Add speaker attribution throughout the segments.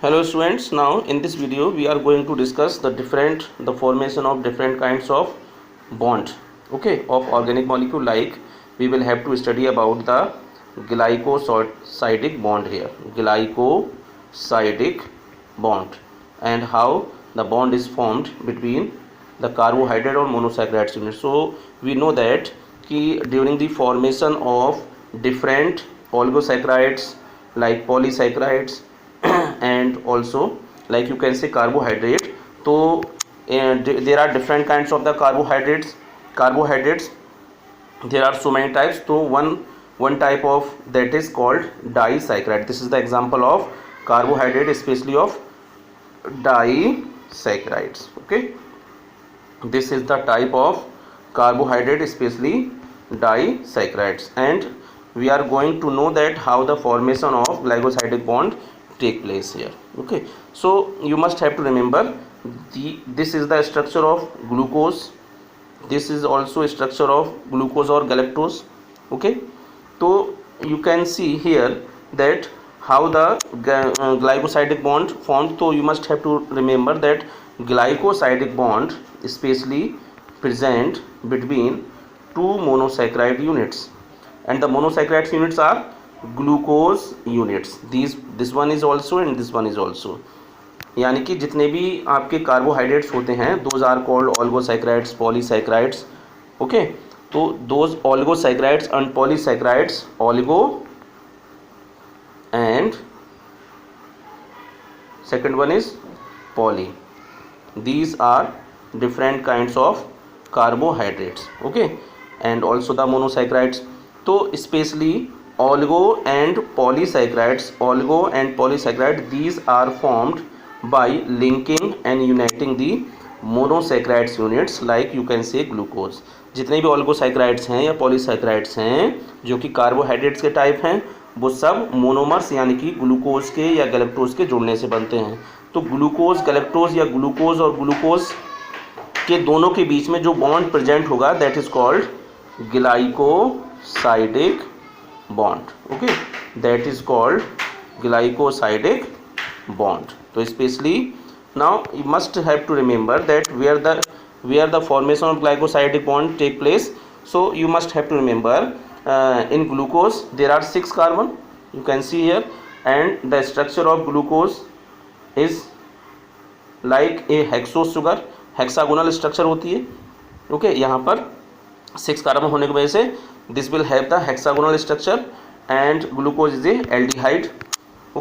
Speaker 1: Hello students, now in this video we are going to discuss the formation of different kinds of bond, okay, of organic molecule. Like we will have to study about the glycosidic bond here, glycosidic bond, and how the bond is formed between the carbohydrate or monosaccharides unit. So we know that during the formation of different oligosaccharides like polysaccharides and also like you can say carbohydrate, so there are different kinds of the carbohydrates. There are so many types. So one type of that is called disaccharide. This is the example of carbohydrate, especially of disaccharides. Okay, this is the type of carbohydrate, especially disaccharides, and we are going to know that how the formation of glycosidic bond take place here. Okay, so you must have to remember this is the structure of glucose. This is also a structure of glucose or galactose. Okay, so you can see here that how the glycosidic bond formed. So you must have to remember that glycosidic bond especially present between two monosaccharide units, and the monosaccharide units are glucose units. This one is also and this one is also, यानी कि जितने भी आपके carbohydrates होते हैं those are called oligosaccharides, polysaccharides. Okay, तो those oligosaccharides and polysaccharides, oligo and second one is poly, these are different kinds of carbohydrates. Okay, and also the monosaccharides. So especially oligo and polysaccharide, these are formed by linking and uniting the monosaccharides units, like you can say glucose. जितने भी oligosaccharides हैं या polysaccharides हैं जो कि carbohydrates के type हैं, वो सब मोनोमर्स यानी कि ग्लूकोज के या गैलेक्टोज के जुड़ने से बनते हैं. तो ग्लूकोज, गैलेक्टोज या ग्लूकोज और ग्लूकोज के दोनों के बीच में जो बॉन्ड प्रेजेंट होगा that is called glycosidic bond. Okay, that is called glycosidic bond. तो specially now you must have to remember that where the formation of glycosidic bond take place. So you must have to remember in glucose there are 6 carbon, you can see here, and the structure of glucose is like a hexose sugar, hexagonal structure होती है. Okay, यहाँ पर 6 carbon होने की वजह से this will have the hexagonal structure, and glucose is a aldehyde.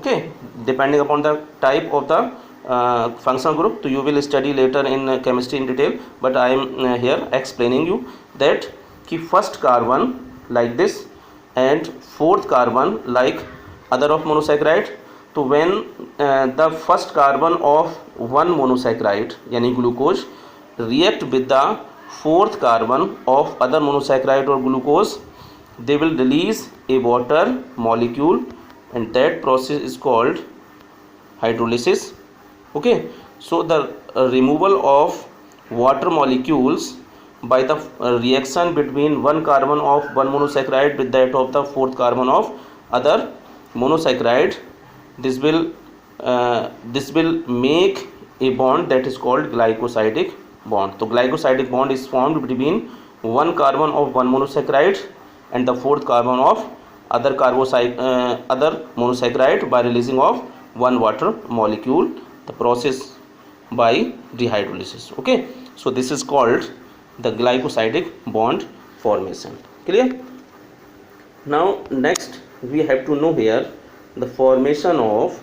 Speaker 1: Okay, depending upon the type of the functional group. So you will study later in chemistry in detail, but I am here explaining you that ki first carbon like this and fourth carbon like other of monosaccharide. So when the first carbon of one monosaccharide yani glucose react with the fourth carbon of other monosaccharide or glucose, they will release a water molecule, and that process is called hydrolysis. Okay, so the removal of water molecules by the reaction between one carbon of one monosaccharide with that of the fourth carbon of other monosaccharide, this will make a bond that is called glycosidic bond. So glycosidic bond is formed between one carbon of one monosaccharide and the fourth carbon of other monosaccharide by releasing of one water molecule, the process by dehydrolysis. Okay, so this is called the glycosidic bond formation. Clear? Now next we have to know here the formation of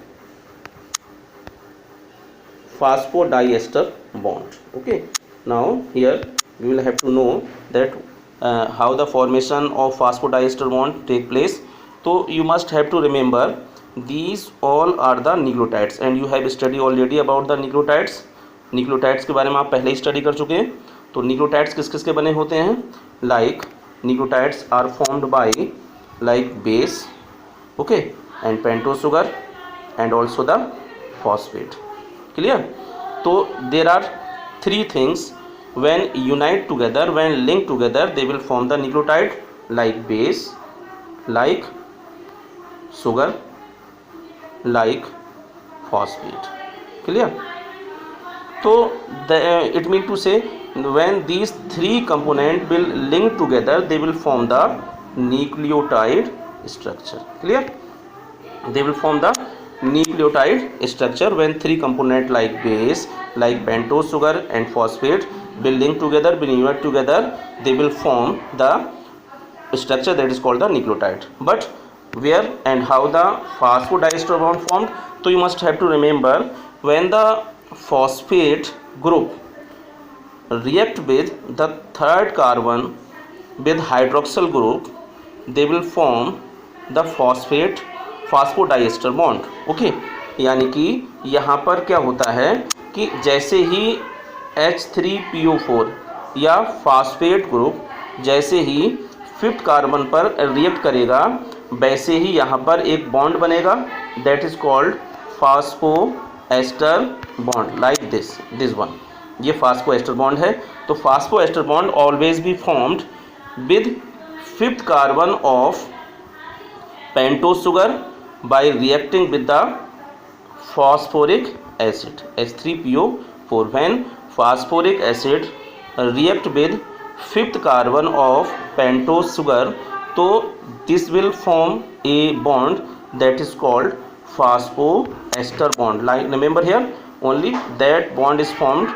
Speaker 1: phosphodiester bond. Okay, now here we will have to know that how the formation of phosphodiester bond take place. So you must have to remember these all are the nucleotides, and you have studied already about the nucleotides. Nucleotides के बारे में आप पहले ही study कर चुके हैं. तो nucleotides किस किस के बने होते हैं? Like nucleotides are formed by like base, okay, and pentose sugar and also the phosphate. Clear? तो there are 3 things when unite together, when linked together, they will form the nucleotide like base, like sugar, like phosphate. Clear? So it means to say when these three components will link together, they will form the nucleotide structure. Clear? They will form the nucleotide structure when three components like base, like pentose sugar and phosphate will link together, will unite together, they will form the structure that is called the nucleotide. But where and how the phosphodiester bond formed? So you must have to remember, when the phosphate group react with the third carbon with hydroxyl group, they will form the phosphodiester bond. Okay, यानी कि यहाँ पर क्या होता है कि जैसे ही H3PO4 या फॉस्फेट ग्रुप जैसे ही फिफ्थ कार्बन पर रिएक्ट करेगा, वैसे ही यहाँ पर एक बॉन्ड बनेगा, that is called फास्फोएस्टर bond, like this one. ये फास्फोएस्टर बॉन्ड है. तो फास्फोएस्टर bond always be formed with fifth carbon of pentose sugar bye reacting with the phosphoric acid H3PO4. when phosphoric acid react with fifth carbon of pentose sugar, so this will form a bond that is called phosphoester bond. Like remember here only that bond is formed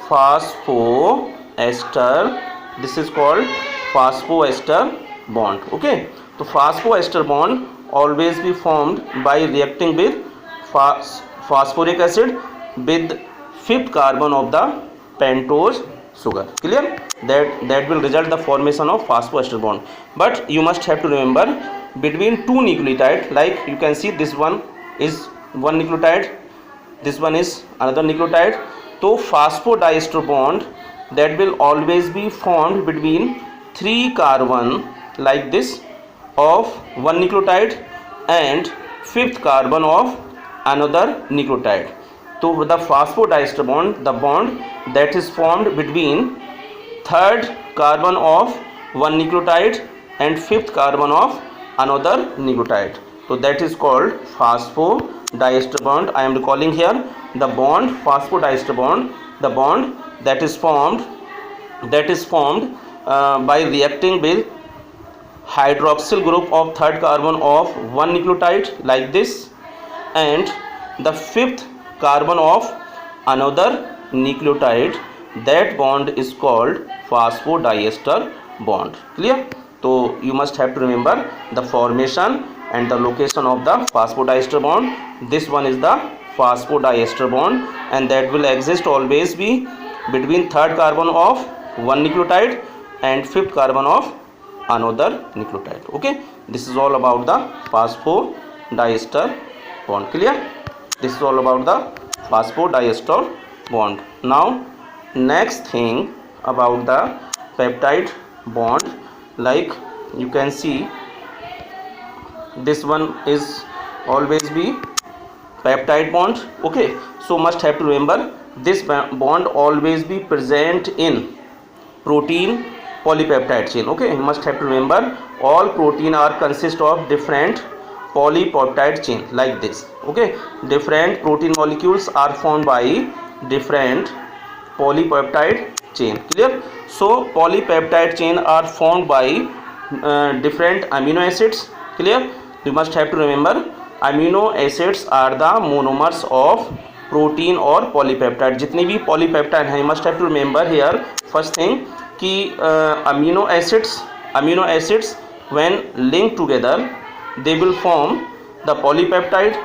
Speaker 1: phosphoester. This is called phosphoester bond. Okay, so phosphoester bond always be formed by reacting with phosphoric acid with fifth carbon of the pentose sugar. Clear? That will result the formation of phosphoester bond. But you must have to remember, between two nucleotide, like you can see this one is one nucleotide, this one is another nucleotide. So phosphodiester bond that will always be formed between three carbon like this of one nucleotide and fifth carbon of another nucleotide. So the phosphodiester bond, the bond that is formed between third carbon of one nucleotide and fifth carbon of another nucleotide, so that is called phosphodiester bond. I am recalling here the bond phosphodiester bond, the bond that is formed by reacting with hydroxyl group of third carbon of one nucleotide like this and the fifth carbon of another nucleotide. That bond is called phosphodiester bond. Clear? So you must have to remember the formation and the location of the phosphodiester bond. This one is the phosphodiester bond, and that will exist always be between third carbon of one nucleotide and fifth carbon of another nucleotide. Okay, this is all about the phosphodiester bond. Clear? This is all about the phosphodiester bond. Now next thing about the peptide bond, like you can see this one is always be peptide bond. Okay, so must have to remember this bond always be present in protein polypeptide chain. Okay, you must have to remember all protein are consist of different polypeptide chain like this. Okay, different protein molecules are formed by different polypeptide chain. Clear? So polypeptide chain are formed by different amino acids. Clear? You must have to remember amino acids are the monomers of protein or polypeptide. जितनी भी polypeptide हैं, you must have to remember here first thing कि amino acids when linked together they will form the polypeptide.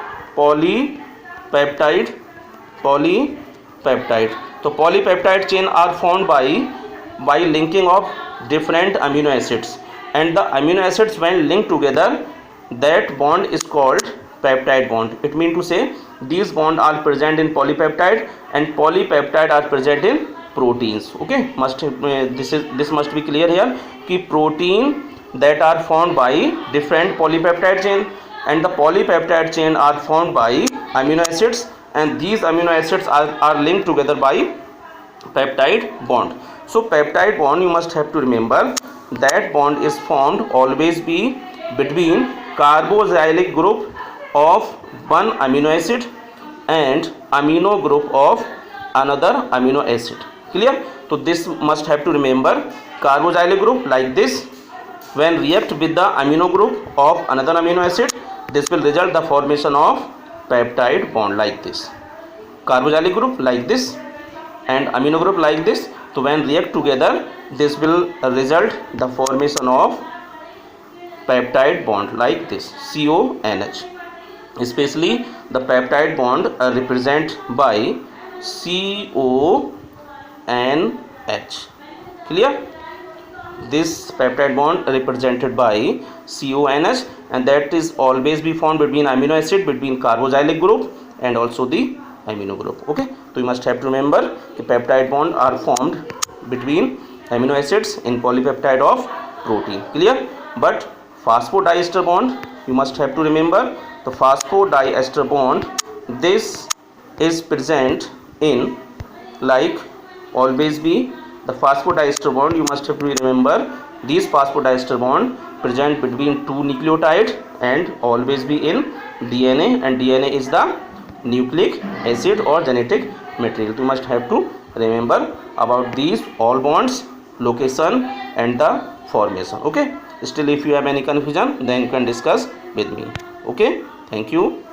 Speaker 1: So polypeptide chain are formed by linking of different amino acids, and the amino acids when linked together, that bond is called peptide bond. It means to say these bonds are present in polypeptide and polypeptide are present in proteins. Okay, this must be clear here कि protein that are formed by different polypeptide chain and the polypeptide chain are formed by amino acids, and these amino acids are linked together by peptide bond. So peptide bond, you must have to remember that bond is formed always be between carboxylic group of one amino acid and amino group of another amino acid. Clear? So this must have to remember, carboxylic group like this, when react with the amino group of another amino acid, this will result the formation of peptide bond like this. Carboxylic group like this and amino group like this, so when react together, this will result the formation of peptide bond like this, CONH. Especially the peptide bond represent by CONH. Clear? This peptide bond represented by CONH, and that is always be found between amino acid, between carboxylic group and also the amino group. Okay, so you must have to remember the peptide bond are formed between amino acids in polypeptide of protein. Clear? But phosphodiester bond, you must have to remember the phosphodiester bond, this is present in, like always be the phosphodiester bond, you must have to remember these phosphodiester bond present between two nucleotide and always be in DNA, and DNA is the nucleic acid or genetic material. You must have to remember about these all bonds, location and the formation. Okay, still if you have any confusion, then you can discuss with me. Okay, thank you.